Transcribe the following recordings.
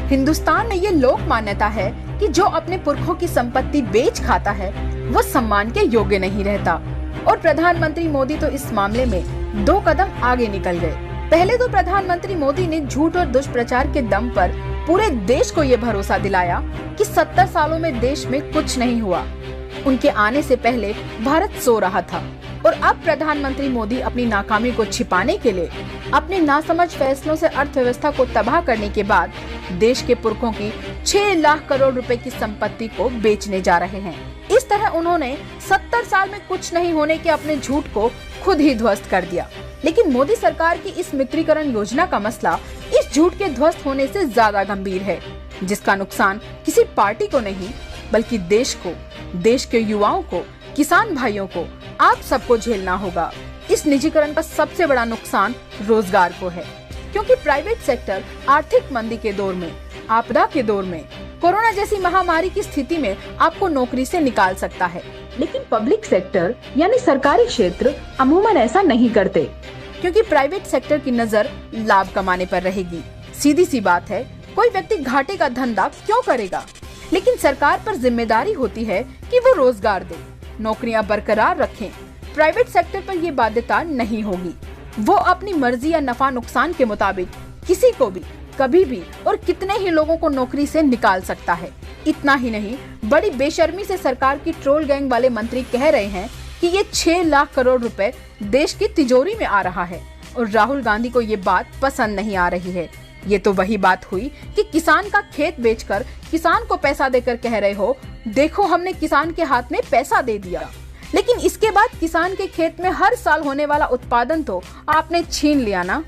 हिंदुस्तान में ये लोक मान्यता है कि जो अपने पुरखों की संपत्ति बेच खाता है वो सम्मान के योग्य नहीं रहता। और प्रधानमंत्री मोदी तो इस मामले में 2 कदम आगे निकल गए। पहले तो प्रधानमंत्री मोदी ने झूठ और दुष्प्रचार के दम पर पूरे देश को ये भरोसा दिलाया कि 70 सालों में देश में कुछ नहीं हुआ। उनके आने से पहले भारत सो रहा था और अब प्रधानमंत्री मोदी अपनी नाकामी को छिपाने के लिए अपने नासमझ फैसलों से अर्थव्यवस्था को तबाह करने के बाद देश के पुरखों की 6 लाख करोड़ रुपए की संपत्ति को बेचने जा रहे हैं। इस तरह उन्होंने 70 साल में कुछ नहीं होने के अपने झूठ को खुद ही ध्वस्त कर दिया। लेकिन मोदी सरकार की इस मित्रीकरण योजना का मसला इस झूठ के ध्वस्त होने से ज्यादा गंभीर है, जिसका नुकसान किसी पार्टी को नहीं बल्कि देश को, देश के युवाओं को, किसान भाइयों को, आप सबको झेलना होगा। इस निजीकरण का सबसे बड़ा नुकसान रोजगार को है, क्योंकि प्राइवेट सेक्टर आर्थिक मंदी के दौर में, आपदा के दौर में, कोरोना जैसी महामारी की स्थिति में आपको नौकरी से निकाल सकता है। लेकिन पब्लिक सेक्टर यानी सरकारी क्षेत्र अमूमन ऐसा नहीं करते, क्योंकि प्राइवेट सेक्टर की नजर लाभ कमाने पर रहेगी। सीधी सी बात है, कोई व्यक्ति घाटे का धंधा क्यों करेगा? लेकिन सरकार पर जिम्मेदारी होती है कि वो रोजगार दे, नौकरियां बरकरार रखें। प्राइवेट सेक्टर पर ये बाध्यता नहीं होगी। वो अपनी मर्जी या नफा नुकसान के मुताबिक किसी को भी, कभी भी और कितने ही लोगों को नौकरी से निकाल सकता है। इतना ही नहीं, बड़ी बेशर्मी से सरकार की ट्रोल गैंग वाले मंत्री कह रहे हैं कि ये 6 लाख करोड़ रुपए देश की तिजोरी में आ रहा है और राहुल गांधी को ये बात पसंद नहीं आ रही है। ये तो वही बात हुई कि किसान का खेत बेचकर किसान को पैसा देकर कह रहे हो, देखो हमने किसान के हाथ में पैसा दे दिया। लेकिन इसके बाद किसान के खेत में हर साल होने वाला उत्पादन तो आपने छीन लिया ना।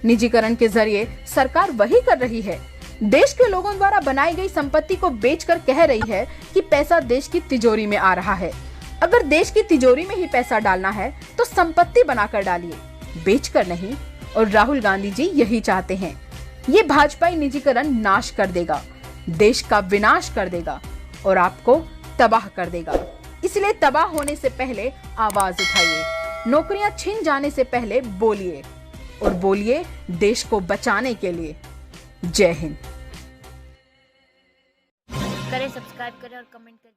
निजीकरण के जरिए सरकार वही कर रही है, देश के लोगों द्वारा बनाई गई संपत्ति को बेचकर कह रही है कि पैसा देश की तिजोरी में आ रहा है। अगर देश की तिजोरी में ही पैसा डालना है तो संपत्ति बनाकर डालिए, बेचकर नहीं। और राहुल गांधी जी यही चाहते हैं। ये भाजपाई निजीकरण नाश कर देगा, देश का विनाश कर देगा और आपको तबाह कर देगा। इसलिए तबाह होने से पहले आवाज उठाइए, नौकरियां छिन जाने से पहले बोलिए और बोलिए देश को बचाने के लिए। जय हिंद। करें, सब्सक्राइब करें और कमेंट करें।